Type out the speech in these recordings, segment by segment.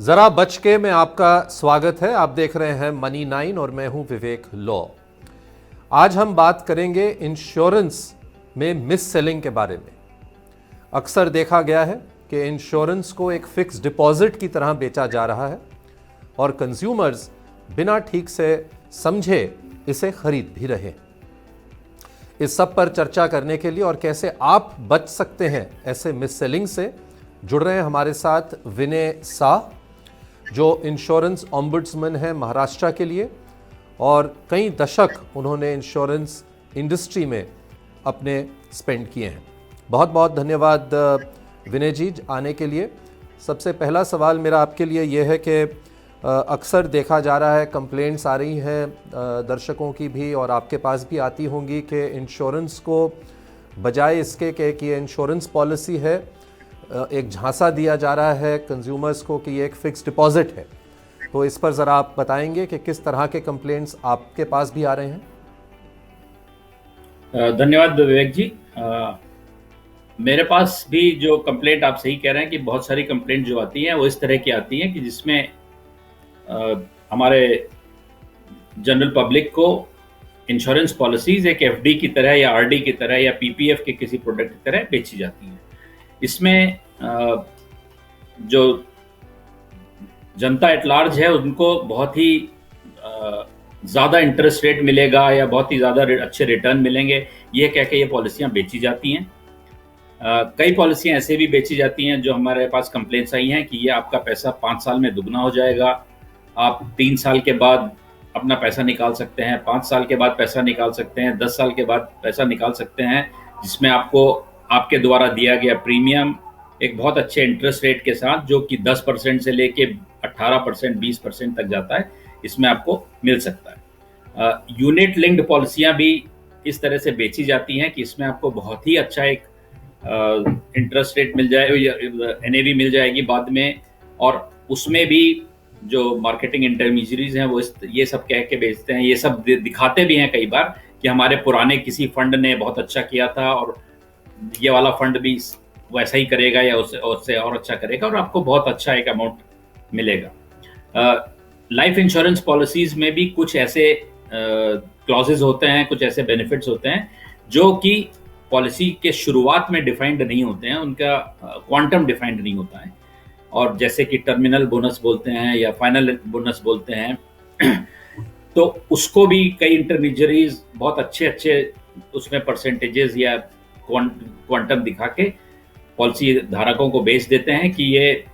जरा बच के में आपका स्वागत है। आप देख रहे हैं मनी 9 और मैं हूं विवेक लॉ। आज हम बात करेंगे इंश्योरेंस में मिस सेलिंग के बारे में। अक्सर देखा गया है कि इंश्योरेंस को एक फिक्स डिपॉजिट की तरह बेचा जा रहा है और कंज्यूमर्स बिना ठीक से समझे इसे खरीद भी रहे। इस सब पर चर्चा करने के लिए और कैसे आप बच सकते हैं ऐसे मिस सेलिंग से, जुड़ रहे हैं हमारे साथ विनय शाह, जो इंश्योरेंस ओम्बुड्समैन है महाराष्ट्र के लिए और कई दशक उन्होंने इंश्योरेंस इंडस्ट्री में अपने स्पेंड किए हैं। बहुत बहुत धन्यवाद विनय जी आने के लिए। सबसे पहला सवाल मेरा आपके लिए यह है कि अक्सर देखा जा रहा है, कंप्लेंट्स आ रही हैं दर्शकों की भी और आपके पास भी आती होंगी कि इंश्योरेंस को बजाय इसके कि ये इंश्योरेंस पॉलिसी है, एक झांसा दिया जा रहा है कंज्यूमर्स को कि ये एक फिक्स डिपॉजिट है। तो इस पर ज़रा आप बताएंगे कि किस तरह के कंप्लेंट्स आपके पास भी आ रहे हैं। धन्यवाद विवेक जी। मेरे पास भी जो कंप्लेंट, आप सही कह रहे हैं कि बहुत सारी कंप्लेंट जो आती हैं वो इस तरह की आती हैं कि जिसमें हमारे जनरल पब्लिक को इंश्योरेंस पॉलिसीज एक एफडी की तरह या आरडी की तरह या पीपीएफ के किसी प्रोडक्ट की तरह बेची जाती हैं। इसमें जो जनता एट लार्ज है उनको बहुत ही ज़्यादा इंटरेस्ट रेट मिलेगा या बहुत ही ज़्यादा अच्छे रिटर्न मिलेंगे, ये कह के ये पॉलिसियाँ बेची जाती हैं। कई पॉलिसियाँ ऐसे भी बेची जाती हैं जो हमारे पास कंप्लेंट्स आई हैं कि ये आपका पैसा 5 साल में दुगना हो जाएगा, आप 3 साल के बाद अपना पैसा निकाल सकते हैं, 5 साल के बाद पैसा निकाल सकते हैं, 10 साल के बाद पैसा निकाल सकते हैं, जिसमें आपको आपके द्वारा दिया गया प्रीमियम एक बहुत अच्छे इंटरेस्ट रेट के साथ, जो कि 10% से लेके 18%, 20% तक जाता है, इसमें आपको मिल सकता है। यूनिट लिंक्ड पॉलिसियाँ भी इस तरह से बेची जाती हैं कि इसमें आपको बहुत ही अच्छा एक इंटरेस्ट रेट मिल जाए या एनएवी मिल जाएगी बाद में, और उसमें भी जो मार्केटिंग इंटरमीडियरीज हैं वो ये सब कह के बेचते हैं, ये सब दिखाते भी हैं कई बार कि हमारे पुराने किसी फंड ने बहुत अच्छा किया था और ये वाला फंड भी वैसा ही करेगा या उससे और अच्छा करेगा और आपको बहुत अच्छा एक अमाउंट मिलेगा। लाइफ इंश्योरेंस पॉलिसीज में भी कुछ ऐसे क्लॉजेज होते हैं, कुछ ऐसे बेनिफिट्स होते हैं जो कि पॉलिसी के शुरुआत में डिफाइंड नहीं होते हैं, उनका क्वांटम डिफाइंड नहीं होता है, और जैसे कि टर्मिनल बोनस बोलते हैं या फाइनल बोनस बोलते हैं तो उसको भी कई इंटरमीडियरीज बहुत अच्छे उसमें परसेंटेजेस या क्वांटम दिखा के पॉलिसी धारकों को बेच देते हैं कि ये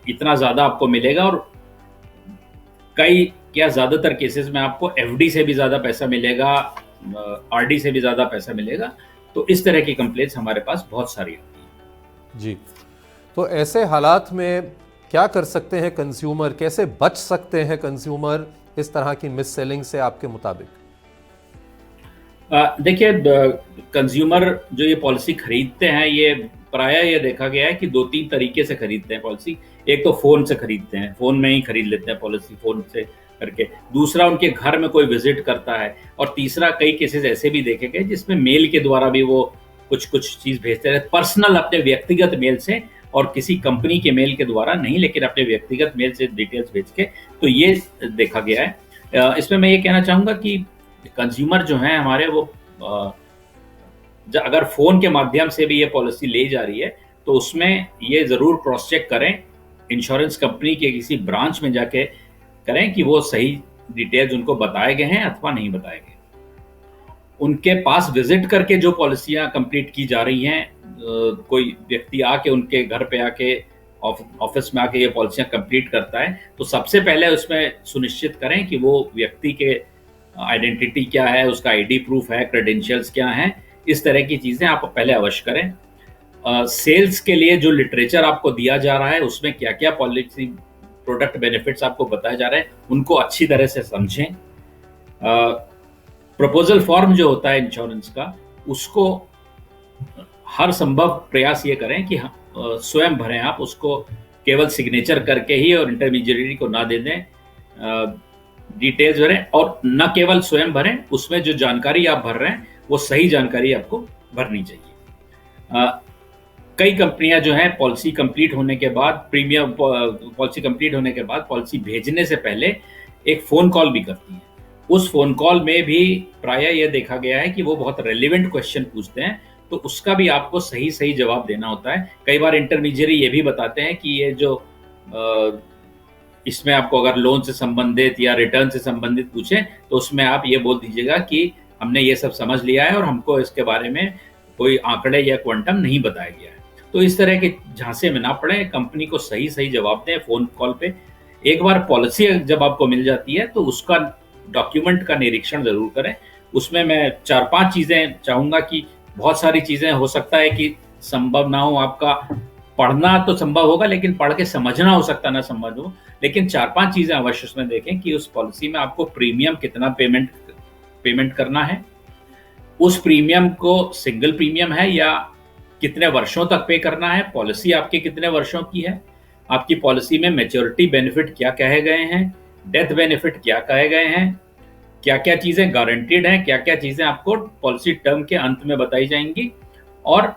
इतना ज़्यादा आपको मिलेगा, और कई या ज़्यादातर केसेस में आपको एफडी से भी ज़्यादा पैसा मिलेगा, आरडी से भी ज़्यादा पैसा मिलेगा। तो इस तरह की कंप्लेंट्स हमारे पास बहुत सारी आती हैं। जी, तो ऐसे हालात में क्या कर सकते हैं कंज्यूमर, कैसे बच सकते हैं कंज्यूमर इस तरह की मिस सेलिंग से आपके मुताबिक? देखिए, कंज्यूमर जो ये पॉलिसी खरीदते हैं, ये प्रायः ये देखा गया है कि 2-3 तरीके से खरीदते हैं पॉलिसी। एक तो फ़ोन से खरीदते हैं, फ़ोन में ही खरीद लेते हैं पॉलिसी फ़ोन से करके। दूसरा, उनके घर में कोई विजिट करता है, और तीसरा, कई केसेस ऐसे भी देखे गए जिसमें मेल के द्वारा भी वो कुछ चीज़ भेजते हैं, पर्सनल अपने व्यक्तिगत मेल से, और किसी कंपनी के मेल के द्वारा नहीं, लेकिन अपने व्यक्तिगत मेल से डिटेल्स भेज के। तो ये देखा गया है। इसमें मैं ये कहना चाहूँगा कि कंज्यूमर जो हैं हमारे, वो अगर फ़ोन के माध्यम से भी ये पॉलिसी ली जा रही है तो उसमें ये ज़रूर क्रॉस चेक करें, इंश्योरेंस कंपनी के किसी ब्रांच में जाके करें कि वो सही डिटेल्स उनको बताए गए हैं अथवा नहीं बताए गए। उनके पास विजिट करके जो पॉलिसियाँ कंप्लीट की जा रही हैं, कोई व्यक्ति आके उनके घर पे आके ऑफिस में आके ये पॉलिसियाँ कंप्लीट करता है, तो सबसे पहले उसमें सुनिश्चित करें कि वो व्यक्ति के आइडेंटिटी क्या है, उसका आईडी प्रूफ है, क्रेडेंशियल्स क्या हैं, इस तरह की चीज़ें आप पहले अवश्य करें। सेल्स के लिए जो लिटरेचर आपको दिया जा रहा है उसमें क्या क्या पॉलिसी प्रोडक्ट बेनिफिट्स आपको बताए जा रहे हैं, उनको अच्छी तरह से समझें। प्रपोजल फॉर्म जो होता है इंश्योरेंस का, उसको हर संभव प्रयास ये करें कि स्वयं भरें आप उसको, केवल सिग्नेचर करके ही और इंटरमीडिएरी को ना दे दें, डिटेल्स भरें, और न केवल स्वयं भरें, उसमें जो जानकारी आप भर रहे हैं वो सही जानकारी आपको भरनी चाहिए। कई कंपनियां जो हैं पॉलिसी कंप्लीट होने के बाद पॉलिसी कंप्लीट होने के बाद पॉलिसी भेजने से पहले एक फ़ोन कॉल भी करती हैं। उस फ़ोन कॉल में भी प्रायः यह देखा गया है कि वो बहुत रेलिवेंट क्वेश्चन पूछते हैं, तो उसका भी आपको सही जवाब देना होता है। कई बार इंटरमीडियरी ये भी बताते हैं कि ये जो इसमें आपको अगर लोन से संबंधित या रिटर्न से संबंधित पूछें तो उसमें आप ये बोल दीजिएगा कि हमने ये सब समझ लिया है और हमको इसके बारे में कोई आंकड़े या क्वांटम नहीं बताया गया है। तो इस तरह के झांसे में ना पड़े, कंपनी को सही जवाब दें फ़ोन कॉल पे। एक बार पॉलिसी जब आपको मिल जाती है तो उसका डॉक्यूमेंट का निरीक्षण ज़रूर करें। उसमें मैं 4-5 चीज़ें चाहूँगा कि बहुत सारी चीज़ें हो सकता है कि संभव ना हो, आपका पढ़ना तो संभव होगा लेकिन पढ़ के समझना हो सकता ना संभव हो, लेकिन 4-5 चीज़ें अवश्य उसमें देखें कि उस पॉलिसी में आपको प्रीमियम कितना पेमेंट करना है, उस प्रीमियम को सिंगल प्रीमियम है या कितने वर्षों तक पे करना है, पॉलिसी आपकी कितने वर्षों की है, आपकी पॉलिसी में मैच्योरिटी बेनिफिट क्या कहे गए हैं, डेथ बेनिफिट क्या कहे गए हैं, क्या क्या चीज़ें गारंटीड हैं, क्या क्या चीज़ें आपको पॉलिसी टर्म के अंत में बताई जाएंगी, और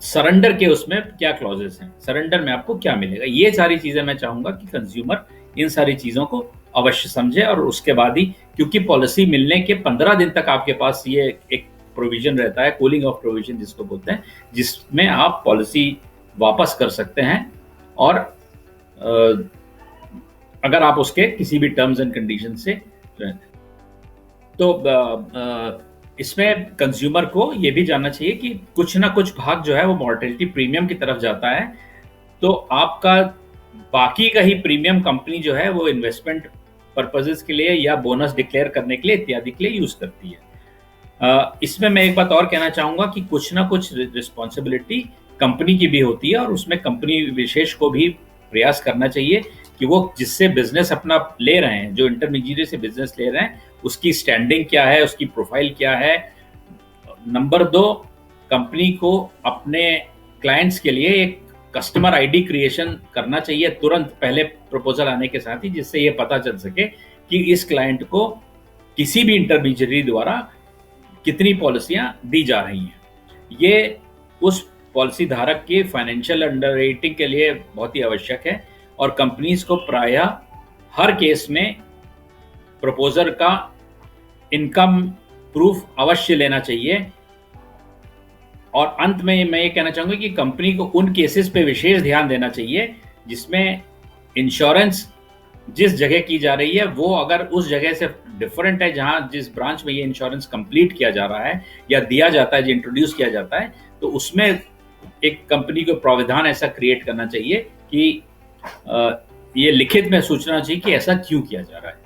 सरेंडर के उसमें क्या क्लॉजेस हैं, सरेंडर में आपको क्या मिलेगा। ये सारी चीज़ें मैं चाहूँगा कि कंज्यूमर इन सारी चीज़ों को अवश्य समझे, और उसके बाद ही, क्योंकि पॉलिसी मिलने के 15 दिन तक आपके पास ये एक प्रोविजन रहता है, कूलिंग ऑफ प्रोविजन जिसको बोलते हैं, जिसमें आप पॉलिसी वापस कर सकते हैं और अगर आप उसके किसी भी टर्म्स एंड कंडीशन से तो इसमें कंज्यूमर को ये भी जानना चाहिए कि कुछ ना कुछ भाग जो है वो मॉर्टेलिटी प्रीमियम की तरफ जाता है, तो आपका बाकी का ही प्रीमियम कंपनी जो है वो इन्वेस्टमेंट पर्पसेस के लिए या बोनस डिक्लेयर करने के लिए इत्यादि के लिए यूज करती है। इसमें मैं एक बात और कहना चाहूँगा कि कुछ ना कुछ रिस्पॉन्सिबिलिटी कंपनी की भी होती है, और उसमें कंपनी विशेष को भी प्रयास करना चाहिए कि वो जिससे बिजनेस अपना ले रहे हैं, जो इंटरमीडिएट से बिजनेस ले रहे हैं, उसकी स्टैंडिंग क्या है, उसकी प्रोफाइल क्या है। नंबर 2, कंपनी को अपने क्लाइंट्स के लिए एक कस्टमर आईडी क्रिएशन करना चाहिए तुरंत पहले प्रपोजल आने के साथ ही, जिससे ये पता चल सके कि इस क्लाइंट को किसी भी इंटरमीडिएटरी द्वारा कितनी पॉलिसियां दी जा रही हैं। ये उस पॉलिसी धारक के फाइनेंशियल अंडरराइटिंग के लिए बहुत ही आवश्यक है, और कंपनीज को प्रायः हर केस में प्रपोजर का इनकम प्रूफ अवश्य लेना चाहिए। और अंत में मैं ये कहना चाहूँगा कि कंपनी को उन केसेस पे विशेष ध्यान देना चाहिए जिसमें इंश्योरेंस जिस जगह की जा रही है वो अगर उस जगह से डिफरेंट है, जहाँ जिस ब्रांच में ये इंश्योरेंस कंप्लीट किया जा रहा है या दिया जाता है, जो इंट्रोड्यूस किया जाता है, तो उसमें एक कंपनी को प्रावधान ऐसा क्रिएट करना चाहिए कि ये लिखित में सूचना चाहिए कि ऐसा क्यों किया जा रहा है।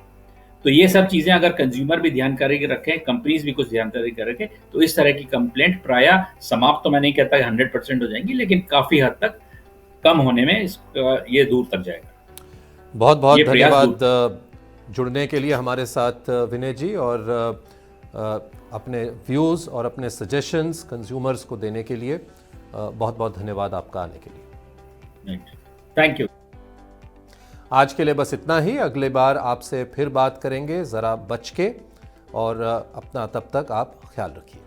तो ये सब चीज़ें अगर कंज्यूमर भी ध्यानकारी रखें, कंपनीज भी कुछ ध्यानकारी रखें, तो इस तरह की कंप्लेंट प्रायः समाप्त, तो मैं नहीं कहता 100% हो जाएंगी, लेकिन काफ़ी हद तक कम होने में ये दूर तक जाएगा। बहुत बहुत धन्यवाद जुड़ने के लिए हमारे साथ विनय जी, और अपने व्यूज़ और अपने सजेशंस कंज्यूमर्स को देने के लिए बहुत बहुत धन्यवाद आपका आने के लिए। Thank you. आज के लिए बस इतना ही। अगले बार आपसे फिर बात करेंगे, ज़रा बच के, और अपना तब तक आप ख्याल रखिए।